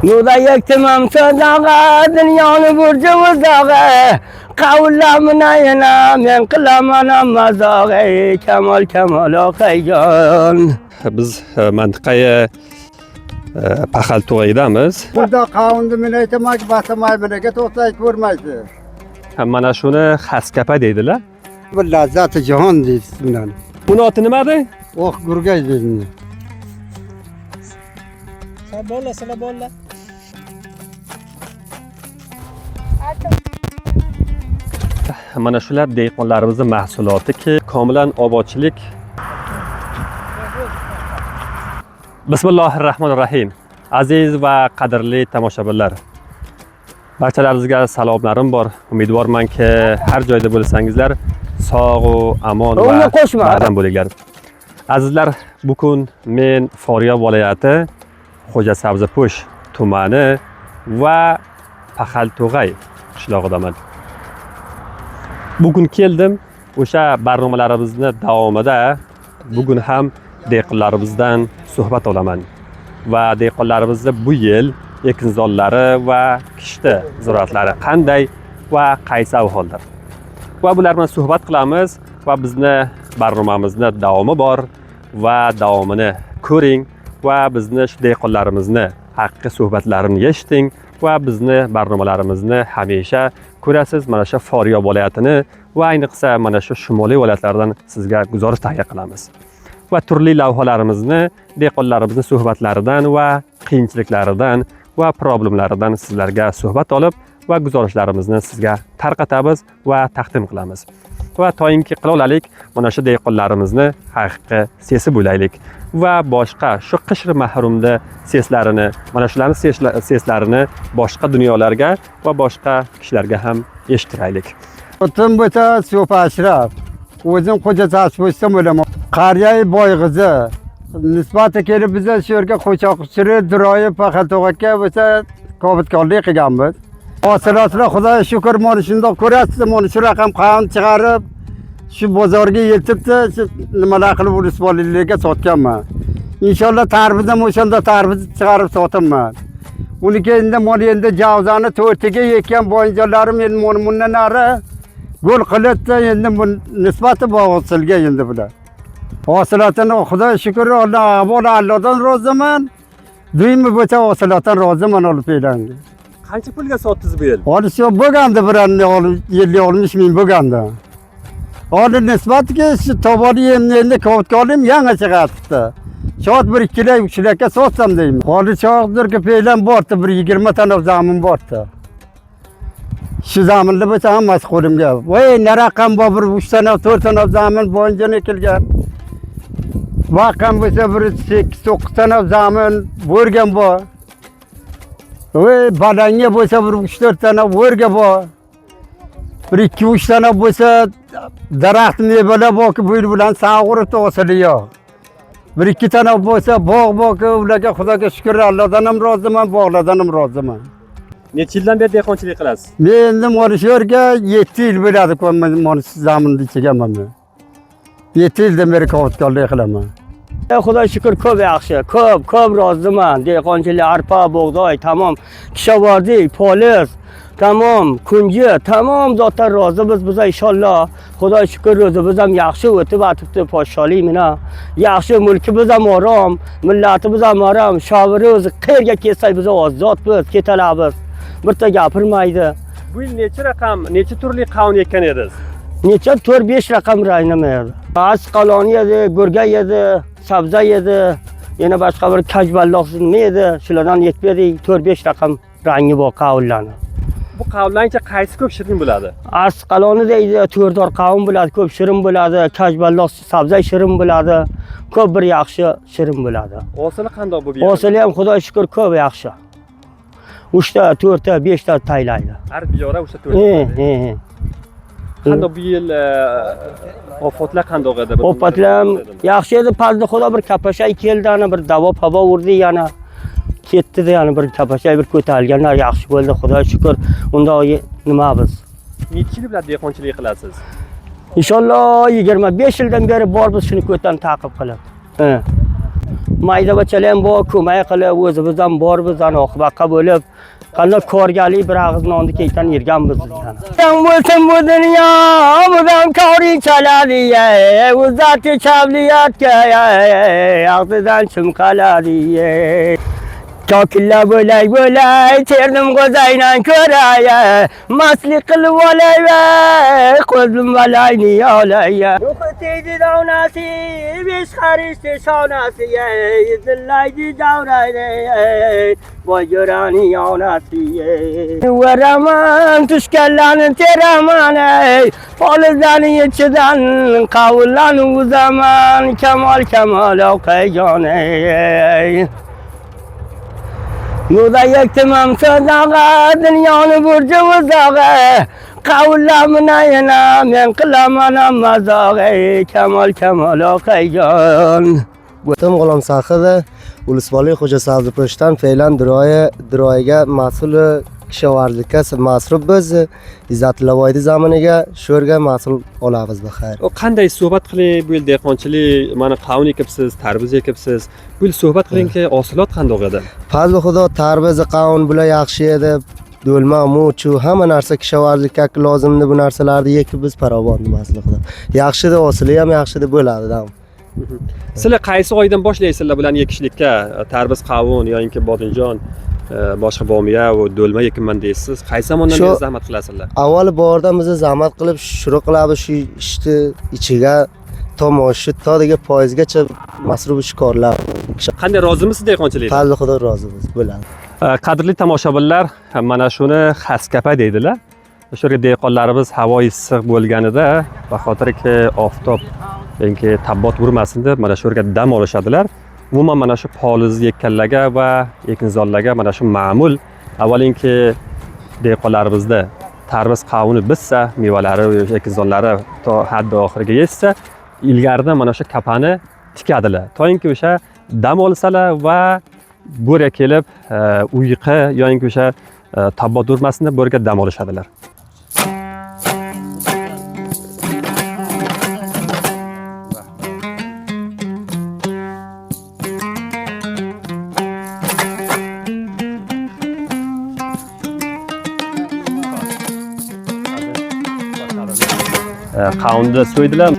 Nuda yektimam sadağa, dünyani burcu uzağa. Qavlamına yana men qilamanam mazağa. Kemal kemal oqayjon. Biz mantiqaga Paxal to'g'aydamiz. Burada qavunni men aytaman ki baxtamay bilaga to'xtay ko'rmaydi. Mana shuni xaskapa deydilar. Bir lazzati jahon deysiz bilan. Buni oti nima edi? Oq gurgay deydi. Sen bolla. Mana shular dehqonlarimizning mahsulotiki, komilan obodchilik. Bismillahirrahmanirrahim. Aziz va qadrli tomoshabinlar. Barchalaringizga salomlarim bor. Umidvormanki, har joyda bo'lsangizlar, sog' va amon va bardam bo'linglar. Azizlar, bugun men Farg'ona viloyati Xo'jasabzpo'sh tumani va Paxalto'g'ay qishlog'idaman. Bugun keldim, o'sha barnomalarimizni davomida bugun ham dehqonlarimizdan suhbat olaman va dehqonlarimizning bu yil ekinzorlari va qishda ziroatlari qanday va qaysi ahvolda. Va bular bilan suhbat qilamiz va bizni barnomamizni davomi bor va davomini ko'ring va bizni shu dehqonlarimizni haqiqiy suhbatlarini eshiting va bizni barnomalarimizni hamisha ko'rasiz. Mana shu Farg'ona viloyatini va ayniqsa mana shu shimoliy viloyatlardan sizga guzarish tayyor qilamiz. Va turli lavhalarimizni dehqonlarimizning suhbatlaridan va qiyinchiliklaridan va problemlaridan sizlarga suhbat olib va guzarishlarimizni sizga tarqatamiz va taqdim qilamiz. Va toyinki qila olaylik, mana shu dehqonlarimizni haqiqiy sesib bo'laylik va boshqa shu qishri mahrumda seslarini, mana shularning seslarini boshqa dunyolarga va boshqa kishilarga ham eshittiraylik. O'tin bo'ta so'pa ashraf. O'zim Xo'jasabzpo'shdan bo'laman. Qariyay boyg'izi. Nisbati kelib biz shu yerga qo'choqchiri Diroyi Paxalto'g'aga bo'lsa kobitkorlik qilganmiz. Hosilotlar Xudoga shukr, mana shundoq ko'rasiz, mana shu raqam qavun chiqarib, shu bozorga yetibdi, nimalar qilib ulusbonliklarga sotganman. Inshaalloh tarbizdan o'shanda tarbiz chiqarib sotaman. Uniki endi mana endi javzani to'rtiga yekkan bo'yinjalarim endi bundan nari gol qilibdi, endi nisbati bog'silga endi bular. Hosilotini Xudoga shukr, Allohdan roziman. Duymi bo'ta hosilotdan roziman olib bergandim. Qancha pulga sotdingiz bu yil? Hozir shu bo'lganda biranni olib 50-60 ming bo'lganda. Hozir nisbatga shu tovoni endi kovtkolim yangi chiqibdi. Soat 1-2 lakka sotsam deyman. Hozir cho'g'dirga peylan bordi, 120 tana zamin bordi. Shu zaminda bo'lsa hammasi qo'limga. Voy, ne raqam bor, 3 tana, 4 tana zamin bo'ynjani kelgan. Vaqam bo'lsa 8-9 tana zamin bo'lgan bor. Voy, badanga bo'lsa 3-4 tana o'rga bor. 1-2-3 tana bo'lsa daraxt mevalar borki, bu bilan sog'urib to'sili yo'q. 1-2 tana bo'lsa bog' borki, ularga Xudoga shukr, Allohdan ham roziman, bog'lardan ham roziman. Necha yildan beri dehqonchilik qilasiz? Men endi mana shu yerga 7 yil bo'ladi, mana shu zaminda ichigaman men. 7 yildan beri kovtkorlik qilaman. Xudoga shukr, ko'p yaxshi, ko'p roziman. Dehqonchilik, arpa, bug'doy, tamom. Kishavordik, polis, tamom, kunji, tamom zotlar rozimiz biz inshaalloh. Xudoga shukr, o'zimiz ham yaxshi o'tib atibdi, podshohlik mina. Yaxshi mulkimiz ham orom, millatimiz ham orom. Shoviri o'zi qayerga ketsak biz ozodmiz, ketalamiz. Birta gapirmaydi. Bu yil necha turli qavun ekkan edingiz? Necha 4-5 raqam raynamaydi. Asqaloni edi, gurga edi, sabza edi, yana boshqa bir kajballoq nima edi, shulardan yetmadi 4-5 raqam rangi bor qavunlarni. Bu qavunlarcha qaysi ko'p shirin bo'ladi? Asqaloni deydi, to'rdor qavun bo'ladi, ko'p shirin bo'ladi, kajballoq sabza shirin bo'ladi, ko'p bir yaxshi shirin bo'ladi. Hosili qanday bu? Hosili ham Xudoga shukr ko'p yaxshi. 3 ta, 4 ta, 5 ta taylaydi. Har biyora o'sha 4 ta. Qanday bu yil ofatlar qanday edi? Ofatlar yaxshi edi, pazda Xudo bir kapashay keldi, ana bir davo pavo urdi, yana ketdi, yana bir kapashay bir ko'tarilganlar yaxshi bo'ldi, Xudoga shukr. Unda nima biz? Necha yil bilan dehqonchilik qilasiz? Inshaalloh 25 yildan beri bor biz shuni ko'tan taqib qilib. mayda bachalar ham bor, ko'mak qilib, o'zimiz ham bormiz, oqibatga bo'lib, qanday korgalik bir og'iz nonni keytan yurganmiz yani. Sen bo'lsin bu dunyo, odam kori chaladi, o'zati chabliyatga, og'zidan chim qaladi. Kokilla bo'lay bo'lay, terdim qo'zaydan ko'ray, mastlik qilib olay va qo'zim balayni olay. Ruhi tegdi donasi, besh qarishdi shonasi, zillaydi javraydi, voy jo'rani onasi. Varaman tushganlarni teraman, polizlarni ichidan qavullarni uzaman, kamol kamol o'qayjon. Nuda yaktimam sadaqa, dunyoni burji uzoqa, qavullamina yana men qilaman mazoqa, kamol kamol o'qayjon. Tim G'ulom Sahida Ulusboli Xo'jasabzpo'shtan fe'lan diroyaga mas'ul kishovarlikka masruf biz Izzatilla Voydi zamaniga sho'rga mas'ul olamiz bixayr. O qanday suhbat qiling, bu yil dehqonchilik, mana qavun ekibsiz, tarvuz ekibsiz. Bu yil suhbat qilingki, hosilot qanday edi? Fazli Xudo tarvuz qavun bular yaxshi edi. Do'lma, muchu, hamma narsa kishovarlikka lozimdi bu narsalarni ekib biz farovon masliqda. Yaxshi-da, hosili ham yaxshi-da bo'ladi. Sizlar qaysi oydan boshlaysizlar bularni ekishlikka? Tarvuz, qavun yoki bodinjon, boshqa bomiya va do'lma ekinman deysiz. Qaysi zamondan beri zahmat qilasizlar? Avval borda biz zahmat qilib shuru qilamiz shu ishni ichiga tomoshi todiga foizgacha masruf ishkorlar. Qanday rozimisiz dehqonchilikdan? Fazli Xudo rozimiz bo'ladi. Qadrli tomoshabinlar, mana shuni xaskapa deydilar. O'sha yerga dehqonlarimiz havo issiq bo'lganida, baxotirki oftob yoki tabbot urmasin deb mana shu yerga dam olishadilar. Umuman mana shu poliz ekkanlarga va ekinzorlarga mana shu ma'mul avvalinki dehqonlarimizda tarvuz qavuni bitsa, mevalari va ekinzorlari to haddi oxiriga yetsa, ilgaridan mana shu kapani tikadilar. To'yinki o'sha dam olsalar va bo'ra kelib uyqi yoki o'sha tabbot urmasin deb bo'rga dam olishadilar. Qavunni so'ydilar.